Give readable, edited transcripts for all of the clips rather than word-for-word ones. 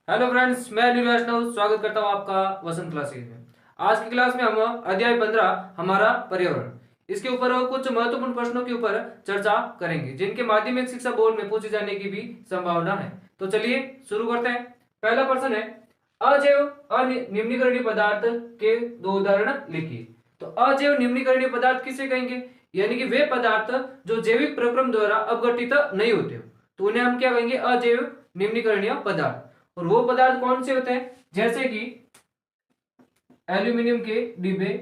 Hello friends, मैं अनिल वैष्णव स्वागत करता हूं आपका वसंत क्लासेज में। आज की क्लास में हम अध्याय 15 हमारा पर्यावरण इसके ऊपर कुछ महत्वपूर्ण प्रश्नों के ऊपर चर्चा करेंगे, जिनके माध्यमिक शिक्षा बोर्ड में पूछे जाने की भी संभावना है। तो चलिए शुरू करते हैं। पहला प्रश्न है, अजैव अनिम्नीकरणीय पदार्थ के दो उदाहरण लिखिए। तो अजैव निम्नीकरणीय पदार्थ किसे कहेंगे? यानी कि वे पदार्थ जो जैविक प्रक्रम द्वारा अपघटित नहीं होते हो, तो उन्हें हम क्या कहेंगे? अजैव निम्नीकरणीय पदार्थ। और वो पदार्थ कौन से होते हैं? जैसे कि एल्यूमिनियम के डिब्बे,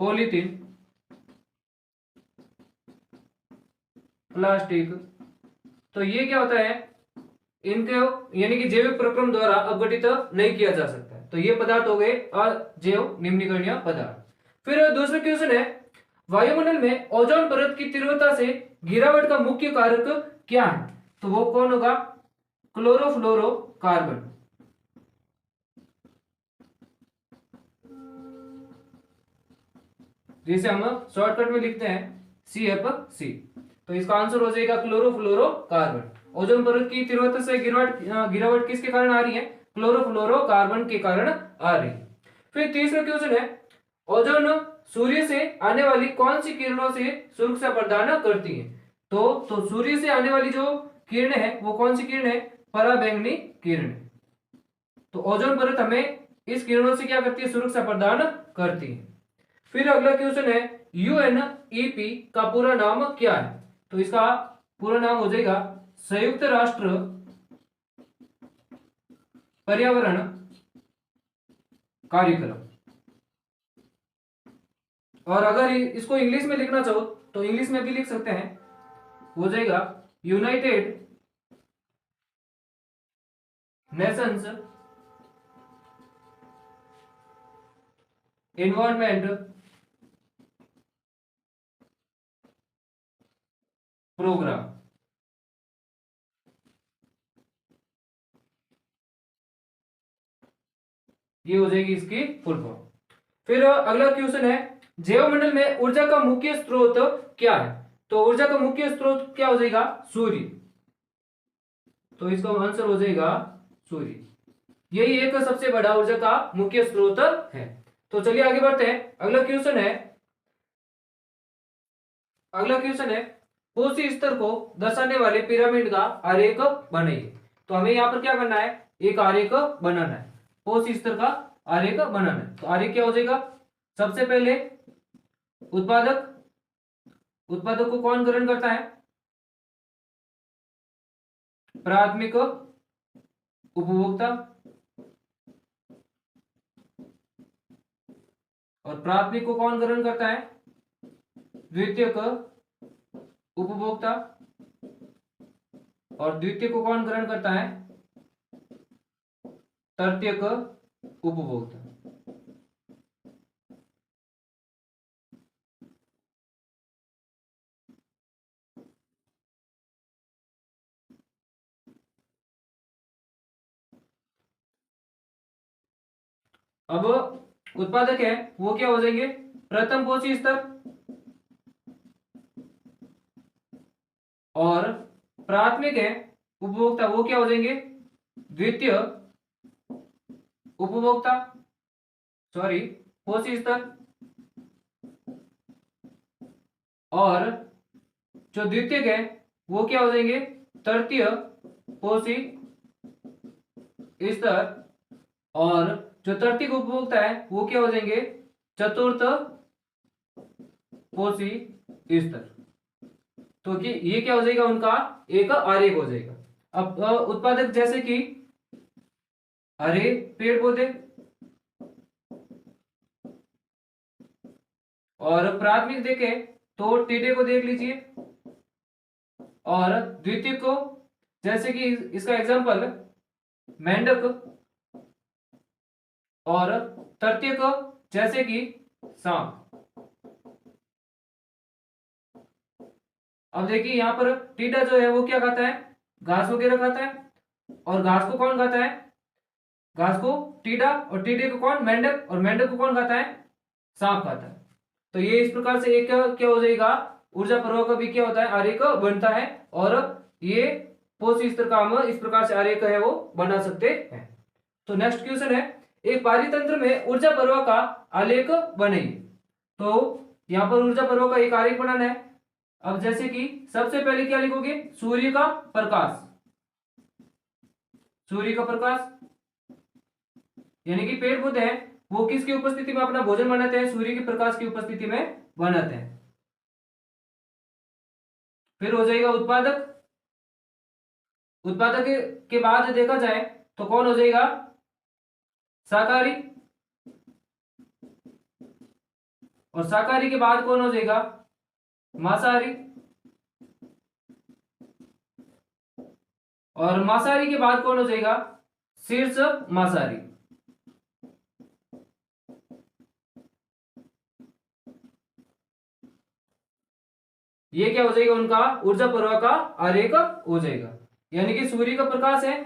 पॉलीथीन, प्लास्टिक। तो ये क्या होता है? इनको यानी कि जैविक प्रक्रम द्वारा अपघटित नहीं किया जा सकता है। तो ये पदार्थ हो गए अजैव निम्नीकरणीय पदार्थ। फिर दूसरा क्वेश्चन है, वायुमंडल में ओजोन परत की तीव्रता से गिरावट का मुख्य कारक क्या है? तो वो कौन होगा? क्लोरोफ्लोरोकार्बन। जिसे हम शॉर्टकट में लिखते हैं CFC। तो इसका आंसर हो जाएगा क्लोरोफ्लोरोकार्बन। ओजोन परत की तीव्रता से गिरावट किसके कारण आ रही है? क्लोरोफ्लोरोकार्बन के कारण आ रही है। फिर तीसरा क्वेश्चन है, ओजोन सूर्य से आने वाली कौन सी किरणों से सुरक्षा प्रदान करती है? तो सूर्य से आने वाली जो किरण है वो कौन सी किरण है? पराबैंगनी किरण। तो ओजोन परत हमें इस किरणों से क्या करती है? सुरक्षा प्रदान करती है। फिर अगला क्वेश्चन है, UNEP का पूरा नाम क्या है? तो इसका पूरा नाम हो जाएगा संयुक्त राष्ट्र पर्यावरण कार्यक्रम। और अगर इसको इंग्लिश में लिखना चाहो तो इंग्लिश में भी लिख सकते हैं, हो जाएगा यूनाइटेड नेशंस एनवायरमेंट प्रोग्राम। ये हो जाएगी इसकी फुल फॉर्म। फिर अगला क्वेश्चन है, जैवमंडल में ऊर्जा का मुख्य स्रोत क्या है? तो ऊर्जा का मुख्य स्रोत क्या हो जाएगा? सूर्य। तो इसका आंसर हो जाएगा सूर्य। यही एक सबसे बड़ा ऊर्जा का मुख्य स्रोत है। तो चलिए आगे बढ़ते हैं। अगला क्वेश्चन है, कोसी स्तर को दर्शाने वाले पिरामिड का आरेख बनाइए। तो हमें यहाँ पर क्या करना है? एक आरेख बनाना है, कोसी स्तर का आरेख बनाना है। तो आरेख क्या हो जाएगा? सबसे पहले उत्पादक उत्पादक को कौन ग्रहण करता है? प्राथमिक उपभोक्ता। और प्राथमिक को कौन ग्रहण करता है? द्वितीयक उपभोक्ता। और द्वितीय को कौन ग्रहण करता है? तृतीयक उपभोक्ता। अब उत्पादक है वो क्या हो जाएंगे? प्रथम कोशी स्तर। और प्राथमिक है उपभोक्ता, वो क्या हो जाएंगे? द्वितीय उपभोक्ता, सॉरी कोशी स्तर। और जो द्वितीयक है वो क्या हो जाएंगे? तृतीय कोशी स्तर। और जो तृतीयक उपभोक्ता है वो क्या हो जाएंगे? चतुर्थ कोशी स्तर। तो कि ये क्या हो जाएगा? उनका एक आरेख हो जाएगा। अब उत्पादक जैसे कि हरे पेड़ पौधे, और प्राथमिक देखें तो टीडे को देख लीजिए। और द्वितीय को जैसे कि इसका एग्जांपल मेंढक। और तृतीय को जैसे कि सांप। अब देखिए यहां पर टीडा जो है वो क्या खाता है? घास वगैरह खाता है। और घास को कौन खाता है? घास को टीडा, और टीडे को कौन? मेंढक, और मेंढक को कौन खाता है? सांप खाता है। तो ये इस प्रकार से एक क्या हो जाएगा? ऊर्जा प्रवाह का भी क्या होता है, आरेख बनता है। और ये पोस्ट स्तर का हम इस प्रकार से आरेख है वो बना सकते हैं। तो नेक्स्ट क्वेश्चन है, एक पारितंत्र में ऊर्जा प्रवाह का आलेख बनाइए। तो यहाँ पर ऊर्जा प्रवाह का एक आरेख बनाना है। अब जैसे कि सबसे पहले क्या लिखोगे, सूर्य का प्रकाश, सूर्य का प्रकाश यानी कि पेड़ पौधे हैं वो किसकी उपस्थिति में अपना भोजन बनाते हैं, सूर्य के प्रकाश की उपस्थिति में बनाते हैं। फिर हो जाएगा उत्पादक, उत्पादक के बाद देखा जाए तो कौन हो जाएगा, शाकाहारी, और शाकाहारी के बाद कौन हो जाएगा, मांसाहारी, और मांसाहारी के बाद कौन हो जाएगा, शीर्ष मांसाहारी। ये क्या हो जाएगा, उनका ऊर्जा प्रवाह का आरेख हो जाएगा। यानी कि सूर्य का प्रकाश है,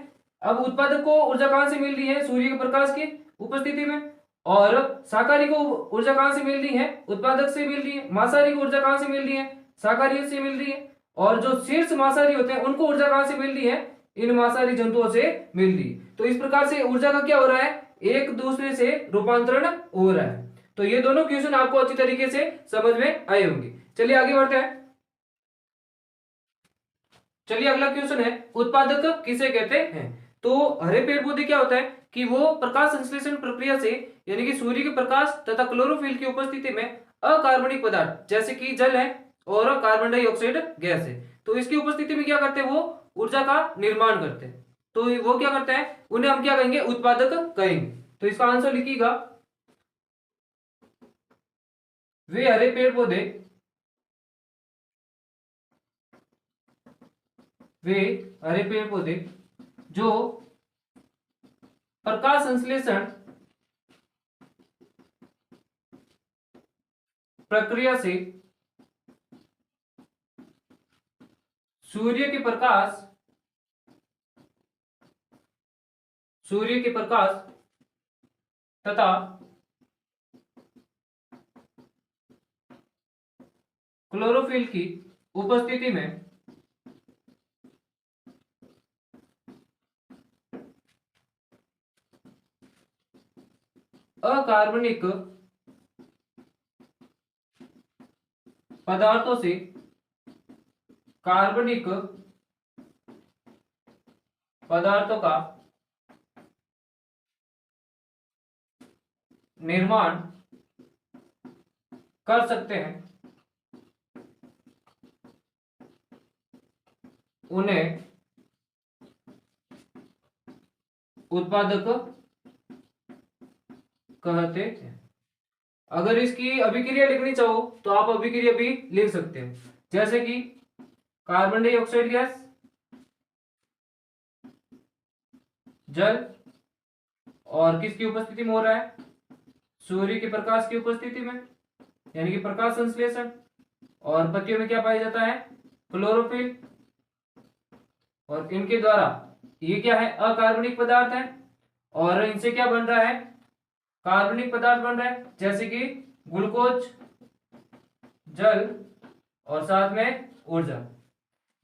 अब उत्पादक को ऊर्जा कहां से मिल रही है, सूर्य के प्रकाश की उपस्थिति में। और शाकाहारी को ऊर्जा कहां से मिल रही है, उत्पादक से मिल रही है। मांसाहारी को ऊर्जा कहां से मिल रही है, शाकाहारी से मिल रही है। और जो शीर्ष मांसाहारी होते हैं उनको ऊर्जा कहां से मिल रही है, इन मांसाहारी जंतुओं से मिल रही है। तो इस प्रकार से ऊर्जा का क्या हो रहा है, एक दूसरे से रूपांतरण हो रहा है। तो ये दोनों क्वेश्चन आपको अच्छी तरीके से समझ में आए होंगे। चलिए आगे बढ़ते हैं। चलिए अगला क्वेश्चन है, उत्पादक किसे कहते हैं। तो हरे पेड़ पौधे क्या होता है कि वो प्रकाश संश्लेषण प्रक्रिया से यानी कि सूर्य के प्रकाश तथा क्लोरोफिल की उपस्थिति में अकार्बनिक पदार्थ जैसे कि जल है और कार्बन डाइऑक्साइड गैस है, तो इसकी उपस्थिति में क्या करते हैं, वो ऊर्जा का निर्माण करते हैं। तो वो क्या करते हैं, उन्हें हम क्या कहेंगे, उत्पादक कहेंगे। तो इसका आंसर लिखिएगा, वे हरे पेड़ पौधे, वे हरे पेड़ पौधे जो प्रकाश संश्लेषण प्रक्रिया से सूर्य के प्रकाश तथा क्लोरोफिल की उपस्थिति में अकार्बनिक पदार्थों से कार्बनिक पदार्थों का निर्माण कर सकते हैं, उन्हें उत्पादक कहते हैं। अगर इसकी अभिक्रिया लिखनी चाहो तो आप अभिक्रिया भी लिख सकते हैं, जैसे कि कार्बन डाइऑक्साइड गैस, जल, और किसकी उपस्थिति में हो रहा है, सूर्य के प्रकाश की उपस्थिति में यानी कि प्रकाश संश्लेषण। और पत्तियों में क्या पाया जाता है, क्लोरोफिल, और इनके द्वारा ये क्या है, अकार्बनिक पदार्थ है, और इनसे क्या बन रहा है, कार्बनिक पदार्थ बन रहा है, जैसे कि ग्लूकोज, जल, और साथ में ऊर्जा।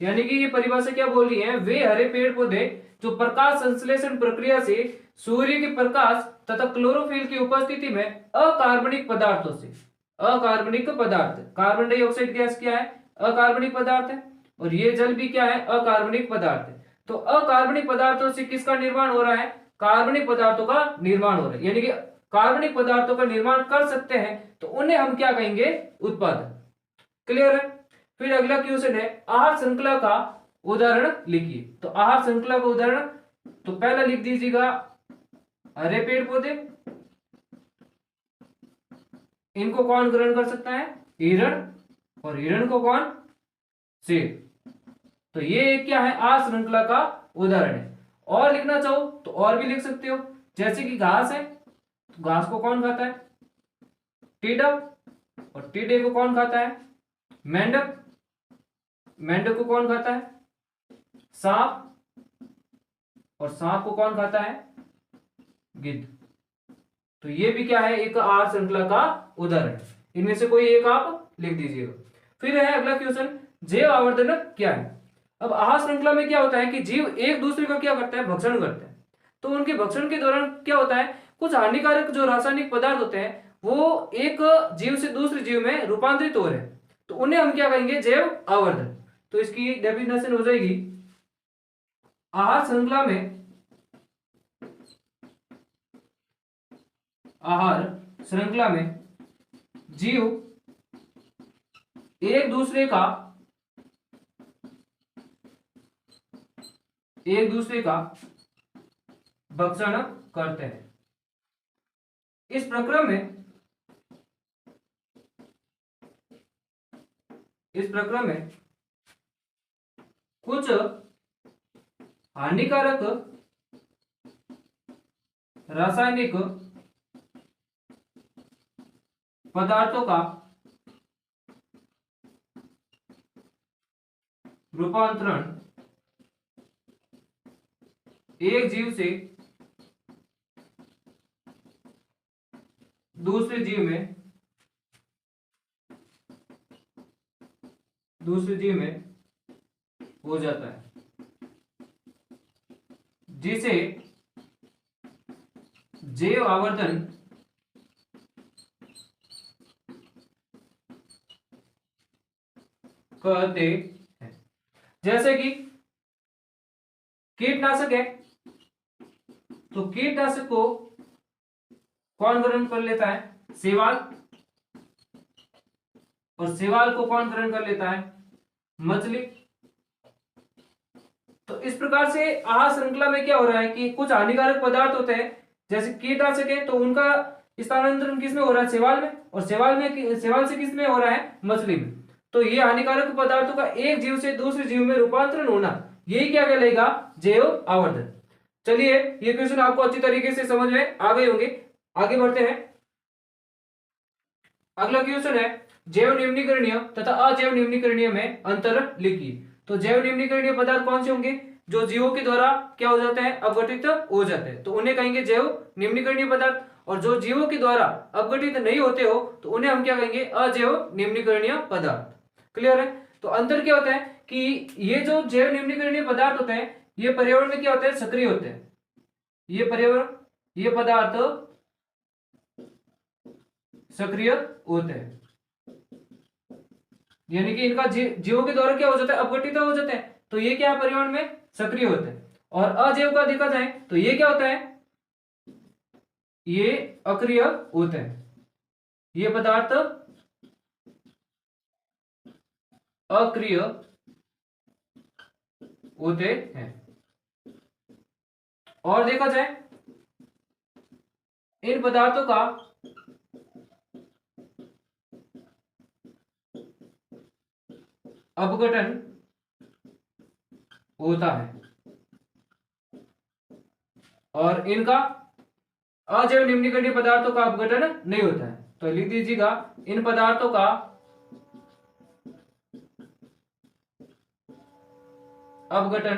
यानी कि ये परिभाषा क्या बोल रही है, वे हरे पेड़ पौधे जो प्रकाश संश्लेषण प्रक्रिया से सूर्य के प्रकाश तथा क्लोरोफिल की उपस्थिति में अकार्बनिक पदार्थों से, अकार्बनिक पदार्थ, कार्बन डाइऑक्साइड गैस क्या है, अकार्बनिक पदार्थ है, और ये जल भी क्या है, अकार्बनिक पदार्थ है। तो अकार्बनिक पदार्थों से किसका निर्माण हो रहा है, कार्बनिक पदार्थों का निर्माण हो रहा है। यानी कि कार्बनिक पदार्थों का निर्माण कर सकते हैं तो उन्हें हम क्या कहेंगे, उत्पादक। क्लियर है। फिर अगला क्वेश्चन है, आहार श्रृंखला का उदाहरण लिखिए। तो आहार श्रृंखला का उदाहरण तो पहला लिख दीजिएगा, हरे पेड़ पौधे, इनको कौन ग्रहण कर सकता है, हिरण, और हिरण को कौन, शेर। तो ये क्या है, आहार श्रृंखला का उदाहरण है। और लिखना चाहो तो और भी लिख सकते हो, जैसे कि घास है, तो घास को कौन खाता है, टिड्डा, और टिड्डे को कौन खाता है, मेंढक, मेंढक को कौन खाता है, सांप, और सांप को कौन खाता है, गिद्ध। तो ये भी क्या है, एक आहार श्रृंखला का उदाहरण है। इनमें से कोई एक आप लिख दीजिएगा। फिर है अगला क्वेश्चन, जैव आवर्धन क्या है। अब आहार श्रृंखला में क्या होता है कि जीव एक दूसरे का क्या करते हैं, भक्षण करते हैं। तो उनके भक्षण के दौरान क्या होता है, कुछ हानिकारक जो रासायनिक पदार्थ होते हैं वो एक जीव से दूसरे जीव में रूपांतरित हो रहे हैं, तो उन्हें हम क्या कहेंगे, जैव आवर्धन। तो इसकी डेफिनेशन हो जाएगी, आहार श्रृंखला में, आहार श्रृंखला में जीव एक दूसरे का भक्षण करते हैं। इस प्रक्रम में कुछ हानिकारक रासायनिक पदार्थों का रूपांतरण एक जीव से दूसरे जीव में हो जाता है, जिसे जैव आवर्धन कहते हैं। जैसे कि कीटनाशक है, तो कीटनाशक को कौन ग्रहण कर लेता है, शैवाल, और शैवाल को कौन ग्रहण कर लेता है, मछली। तो इस प्रकार से आहार श्रृंखला में क्या हो रहा है कि कुछ हानिकारक पदार्थ होते हैं, जैसे कीटनाशक है, तो उनका स्थानांतरण किस में हो रहा है, शैवाल में, और शैवाल से किस में हो रहा है, मछली में। तो ये हानिकारक पदार्थों का एक जीव से दूसरे जीव में रूपांतरण होना, यही क्या कहलाएगा, जैव आवर्धन। चलिए ये क्वेश्चन आपको अच्छी तरीके से समझ में आ गए होंगे। आगे बढ़ते हैं। अगला क्वेश्चन है, जैव निम्नीकरणीय तथा अजैव निम्नीकरणीय में अंतर लिखिए। तो जैव निम्नीकरणीय पदार्थ कौन से होंगे, जो जीवों के द्वारा क्या हो जाते हैं, अपघटित हो जाते हैं, तो उन्हें कहेंगे जैव निम्नीकरणीय पदार्थ। और जो जीवों के द्वारा अपघटित नहीं होते हो, तो उन्हें हम क्या कहेंगे, अजैव निम्नीकरणीय पदार्थ। क्लियर है। तो अंतर क्या होता है कि ये जो जैव निम्नीकरणीय पदार्थ होते हैं, ये पर्यावरण में क्या होते हैं, सक्रिय होते हैं। ये पदार्थ सक्रिय होते हैं, यानी कि इनका जीवों के द्वारा क्या हो जाता है, अपघटित हो जाते हैं, तो ये क्या पर्यावरण में सक्रिय होते हैं। और अजैव का देखा जाए तो ये क्या होता है, ये अक्रिय होते हैं। ये पदार्थ अक्रिय होते हैं। और देखा जाए इन पदार्थों का अपघटन होता है, और इनका अजैव निम्नीकरणीय पदार्थों का अपघटन नहीं होता है। तो लिख दीजिएगा, इन पदार्थों का अपघटन,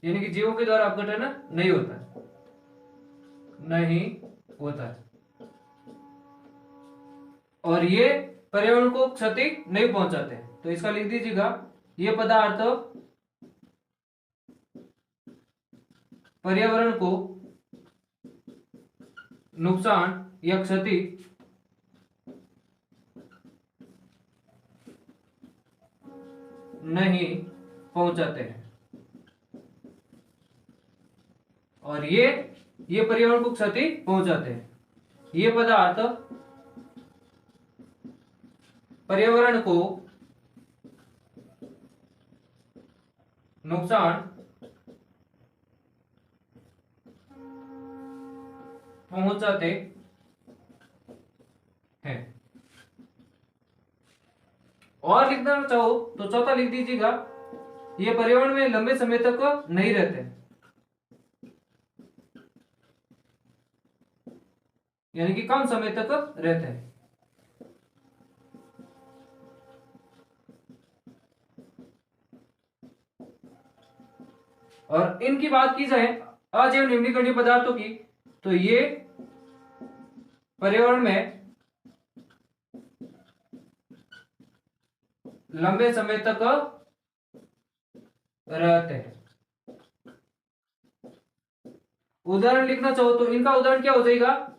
यानी कि जीवों के द्वारा अपघटन नहीं होता है, नहीं होता है, और ये पर्यावरण को क्षति नहीं पहुंचाते। तो इसका लिख दीजिएगा, ये पदार्थ पर्यावरण को नुकसान या क्षति नहीं पहुंचाते हैं, और ये पर्यावरण को क्षति पहुंचाते हैं। ये पदार्थ पर्यावरण को नुकसान पहुंचाते हैं। और लिखना चाहो तो चौथा लिख दीजिएगा, ये पर्यावरण में लंबे समय तक नहीं रहते, यानी कि कम समय तक रहते हैं। और इनकी बात की जाए अजैव निम्नीकरणीय पदार्थों की, तो ये पर्यावरण में लंबे समय तक रहते हैं। उदाहरण लिखना चाहो तो इनका उदाहरण क्या हो जाएगा?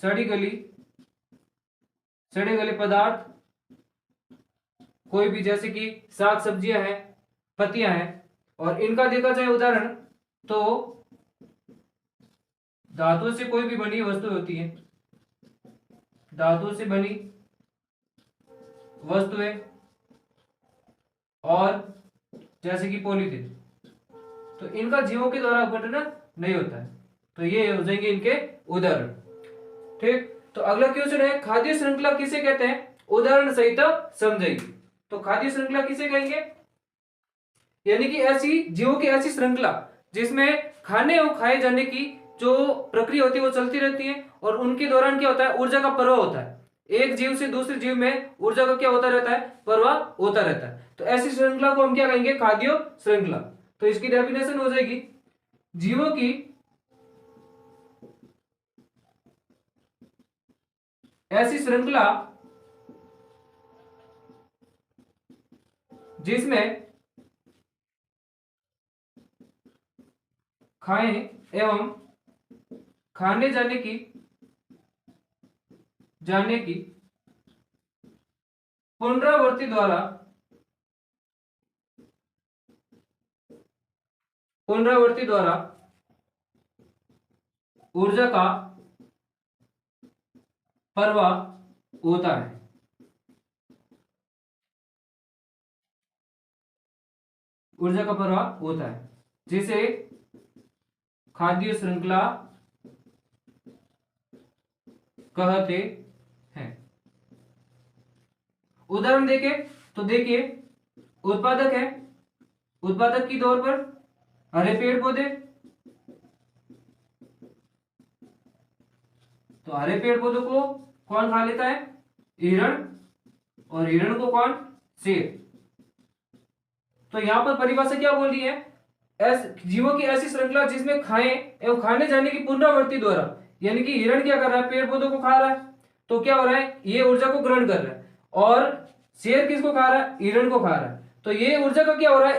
सड़ी गली, सड़े गले पदार्थ, कोई भी जैसे कि साग सब्जियां हैं, पत्तियां हैं। और इनका देखा जाए उदाहरण तो धातु से कोई भी बनी वस्तु होती है, धातु से बनी वस्तुएं, और जैसे कि पॉलीथीन, तो इनका जीवों के द्वारा अपघटन नहीं होता है। तो ये हो जाएंगे इनके उदाहरण। ठीक, तो अगला क्वेश्चन है, खाद्य श्रृंखला किसे कहते हैं? उदाहरण सहित समझाइए। तो खाद्य श्रृंखला किसे कहेंगे? यानी कि ऐसी जीवों की ऐसी श्रृंखला जिसमें खाने और खाए जाने की जो प्रक्रिया होती है वो चलती रहती है, और उनके दौरान क्या होता है? ऊर्जा का प्रवाह होता है। एक जीव से दूसरे जीव में ऊर्जा का क्या होता रहता है? प्रवाह होता रहता है। तो ऐसी श्रृंखला को हम क्या कहेंगे? खाद्य श्रृंखला। तो इसकी डेफिनेशन हो जाएगी, जीवों की ऐसी श्रृंखला जिसमें खाएं एवं खाने जाने की पुनरावृत्ति द्वारा ऊर्जा का प्रवाह होता है। ऊर्जा का प्रवाह होता है जिसे खाद्य श्रृंखला कहते हैं। उदाहरण देखें तो देखिए, उत्पादक है, उत्पादक की तौर पर हरे पेड़ पौधे। तो हरे पेड़ पौधों को कौन खा लेता है? हिरण। और हिरण को कौन? शेर। तो यहां पर परिभाषा क्या बोल रही है? जीवों की ऐसी श्रृंखला जिसमें खाएं एवं खाने जाने की पुनरावृत्ति द्वारा, यानी कि हिरण क्या कर रहा है? पेड़ पौधों को खा रहा है, तो क्या हो रहा है? ये ऊर्जा को ग्रहण कर रहा है। और शेर किसको खा रहा है? हिरण को खा रहा है। तो ये ऊर्जा का क्या हो रहा है?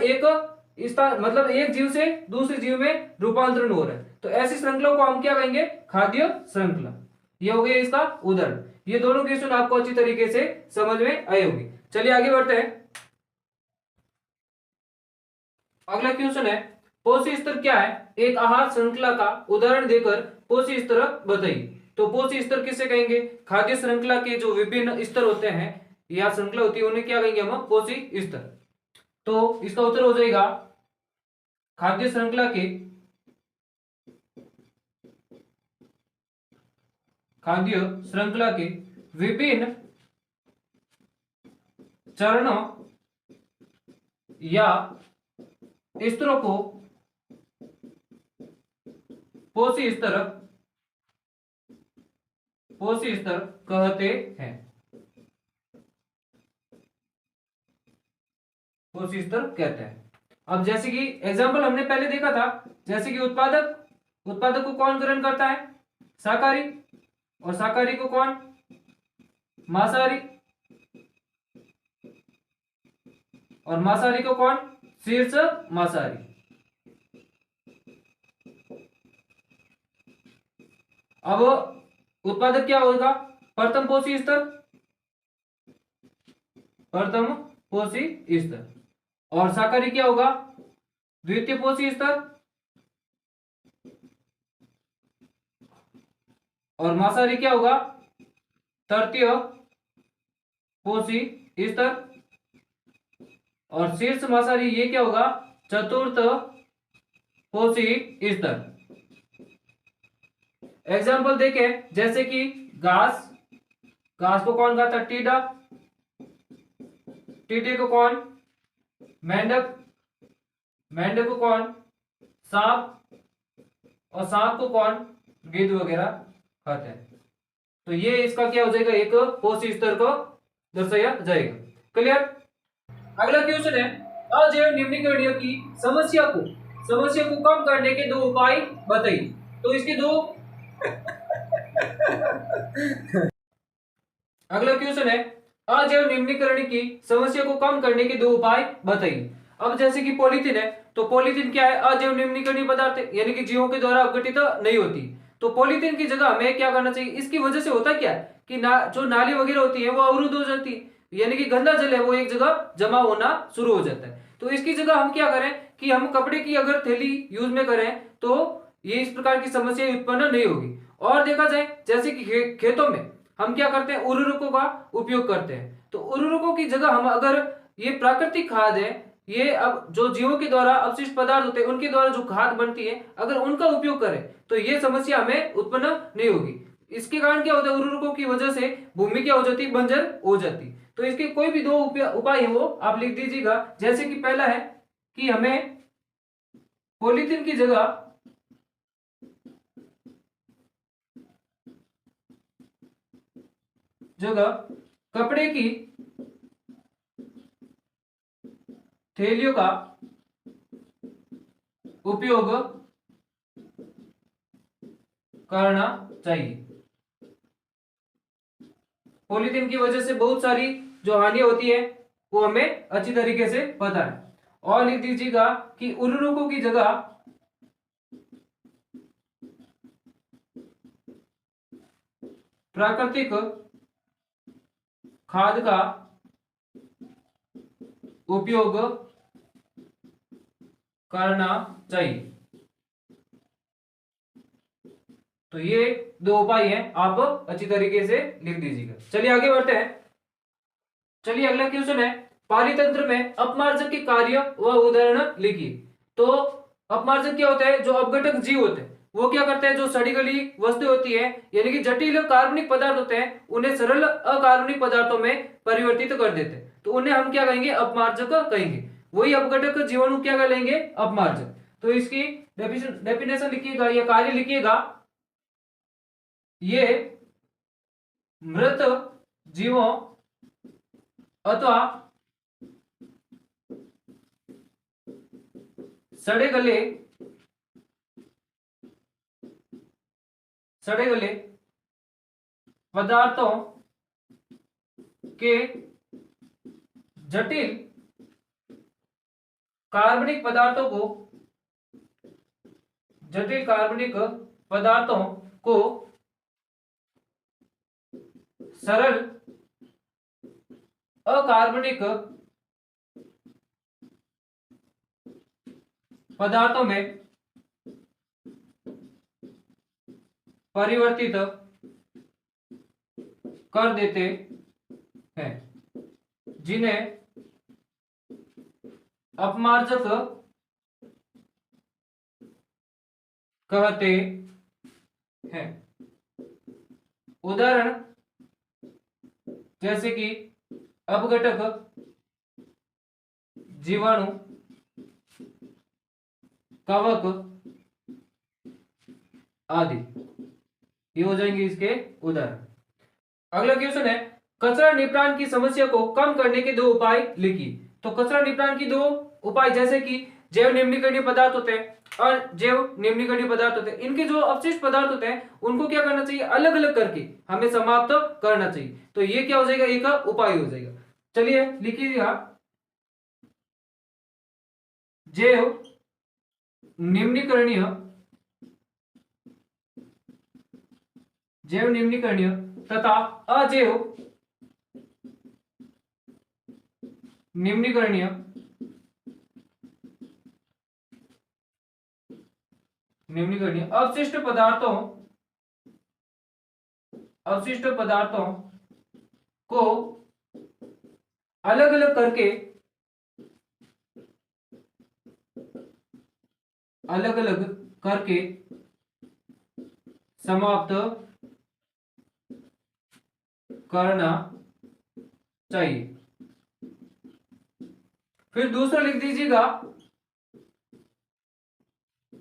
मतलब एक जीव से दूसरे जीव में रूपांतरण हो रहा है। तो ऐसी श्रृंखला को हम क्या कहेंगे? खाद्य श्रृंखला। ये हो गया इसका उदाहरण। ये दोनों क्वेश्चन आपको अच्छी तरीके से समझ में आए होंगे। चलिए आगे बढ़ते हैं। अगला क्वेश्चन है, पोषी स्तर क्या है? एक आहार श्रृंखला का उदाहरण देकर पोषी स्तर बताइए। तो पोषी स्तर किसे कहेंगे? खाद्य श्रृंखला के जो विभिन्न स्तर होते हैं या श्रृंखला होती है उन्हें क्या कहेंगे हम? पोषी स्तर। तो इसका उत्तर हो जाएगा, खाद्य श्रृंखला के विभिन्न चरणों या स्तरों को पोषी स्तर कहते हैं। पोषी स्तर कहते हैं। अब जैसे कि एग्जाम्पल हमने पहले देखा था, जैसे कि उत्पादक को कौन ग्रहण करता है? शाकाहारी। और शाकाहारी को कौन? मांसाहारी। और मांसाहारी को कौन? शीर्ष मांसाहारी। अब उत्पादक क्या होगा? प्रथम पोषी स्तर, और शाकाहारी क्या होगा? द्वितीय पोषी स्तर, और मांसाहारी क्या होगा? तृतीय पोषी स्तर, और शीर्ष मांसाहारी ये क्या होगा? चतुर्थ पोषी स्तर। एग्जाम्पल देखें, जैसे कि घास को कौन खाता? टीडा। टीडे को कौन? मेंढक। मेंढक को कौन? सांप। और सांप को कौन? गिद्ध वगैरह खाते हैं। तो ये इसका क्या हो जाएगा? एक पोषी स्तर को दर्शाया जाएगा। क्लियर? अगला क्वेश्चन है, अजैव निम्नीकरणीय की समस्या को कम करने के 2 उपाय बताइए। तो इसके 2 अगला क्वेश्चन है, अजैव निम्नीकरण की समस्या को कम करने के दो उपाय बताइए। अब जैसे कि पॉलीथीन है, तो पॉलीथीन क्या है, अजैव निम्नीकरणीय पदार्थ है, यानी कि जीवों के द्वारा अपघटित नहीं होती। तो पॉलीथीन की जगह हमें क्या करना चाहिए, इसकी वजह से होता क्या है कि जो नाली वगैरह होती है वो अवरुद्ध हो जाती है, यानी कि गंदा जल है वो एक जगह जमा होना शुरू हो जाता है। तो इसकी जगह हम क्या करें कि हम कपड़े की अगर थैली यूज में करें तो ये इस प्रकार की समस्या उत्पन्न नहीं होगी। और देखा जाए जैसे कि खेतों में हम क्या करते हैं, उर्वरकों का उपयोग करते हैं। तो उर्वरकों की जगह हम अगर ये प्राकृतिक खाद है, ये अब जो जीवों के द्वारा अपशिष्ट पदार्थ होते हैं उनके द्वारा जो खाद बनती है, अगर उनका उपयोग करें तो ये समस्या हमें उत्पन्न नहीं होगी। इसके कारण क्या होता है, उर्वरकों की वजह से भूमि क्या हो जाती है, बंजर हो जाती। तो इसके कोई भी दो उपाय है वो आप लिख दीजिएगा। जैसे कि पहला है कि हमें पॉलीथीन की जगह कपड़े की थैलियों का उपयोग करना चाहिए। पॉलीथीन की वजह से बहुत सारी जो हानि होती है वो हमें अच्छी तरीके से पता है। और लिख दीजिएगा कि उर्वरकों की जगह प्राकृतिक खाद का उपयोग करना चाहिए। तो ये दो उपाय हैं, आप अच्छी तरीके से लिख दीजिएगा। चलिए आगे बढ़ते हैं। चलिए अगला क्वेश्चन है, पालितंत्र में अपमार्जक के कार्य व उदाहरण लिखिए। तो अपमार्जक क्या होता है, जो अपघटक जीव होते हैं वो क्या करते हैं, जो सड़ी गली वस्तु होती है यानी कि जटिल कार्बनिक पदार्थ होते हैं उन्हें सरल अकार्बनिक पदार्थों में परिवर्तित कर देते हैं। तो उन्हें हम क्या कहेंगे, अपमार्जक कहेंगे। वही अपघटक जीवाणु क्या कहेंगे, अपमार्जक। तो इसकी डेफिनेशन लिखिएगा या कार्य लिखिएगा, ये मृत जीवों अथवा सड़े गले पदार्थों के जटिल कार्बनिक पदार्थों को सरल अकार्बनिक पदार्थों में परिवर्तित कर देते हैं, जिन्हें अपमार्जक कहते हैं। उदाहरण जैसे कि अपघटक जीवाणु, कवक आदि, ये हो जाएंगे इसके उदाहरण। अगला क्वेश्चन है, कचरा निपटान की समस्या को कम करने के दो उपाय लिखिए। तो कचरा निपटान की दो उपाय जैसे कि जैव निम्नीकरणीय पदार्थ होते हैं और जैव निम्नीकरणीय पदार्थ होते हैं, इनके जो अपशिष्ट पदार्थ होते हैं उनको क्या करना चाहिए, अलग अलग करके हमें समाप्त करना चाहिए। तो ये क्या हो जाएगा, एक उपाय हो जाएगा। चलिए लिखिएगा, जैव निम्नीकरणीय तथा अजैव निम्नीकरणीय अवशिष्ट पदार्थों को अलग अलग करके समाप्त करना चाहिए। फिर दूसरा लिख दीजिएगा,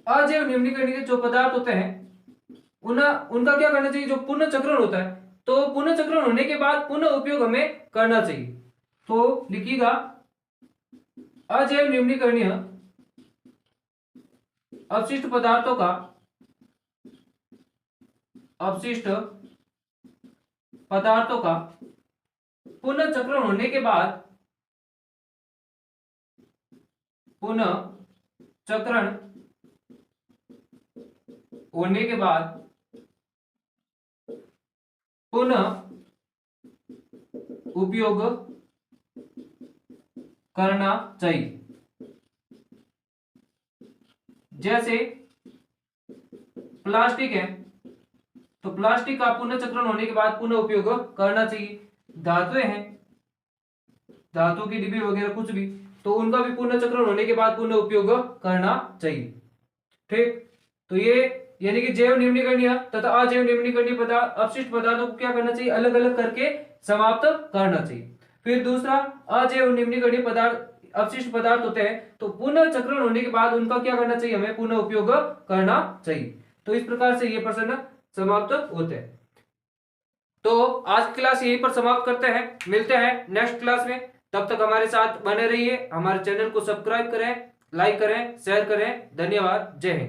अजैव निम्नीकरणीय जो पदार्थ होते हैं उनका क्या करना चाहिए, जो पुनः चक्रण होता है, तो पुनः चक्रण होने के बाद पुनः उपयोग हमें करना चाहिए। तो लिखिएगा, अजैव निम्नीकरणीय अपशिष्ट पदार्थों का पुनः चक्रण होने के बाद पुनः चक्रण होने के बाद पुनः उपयोग करना चाहिए। जैसे प्लास्टिक है तो प्लास्टिक का पुनः चक्रण होने के बाद पुनः उपयोग करना चाहिए। धातुएं हैं, धातु की डिब्बी वगैरह कुछ भी, तो उनका भी पुनः चक्रण होने के बाद पुनः उपयोग करना चाहिए। ठीक, तो ये यानी कि जैव निम्नीकरणीय तथा अजैव निम्नीकरणीय पदार्थ अपशिष्ट पदार्थों को क्या करना चाहिए, अलग अलग करके समाप्त करना चाहिए। फिर दूसरा, अजैव निम्नीकरणीय पदार्थ अपशिष्ट पदार्थ होते हैं तो पुनः चक्रण होने के बाद उनका क्या करना चाहिए, हमें पुनः उपयोग करना चाहिए। तो इस प्रकार से ये प्रश्न समाप्त होते हैं। तो आज की क्लास यहीं पर समाप्त करते हैं, मिलते हैं नेक्स्ट क्लास में। तब तक हमारे साथ बने रहिए, हमारे चैनल को सब्सक्राइब करें, लाइक करें, शेयर करें। धन्यवाद, जय हिंद।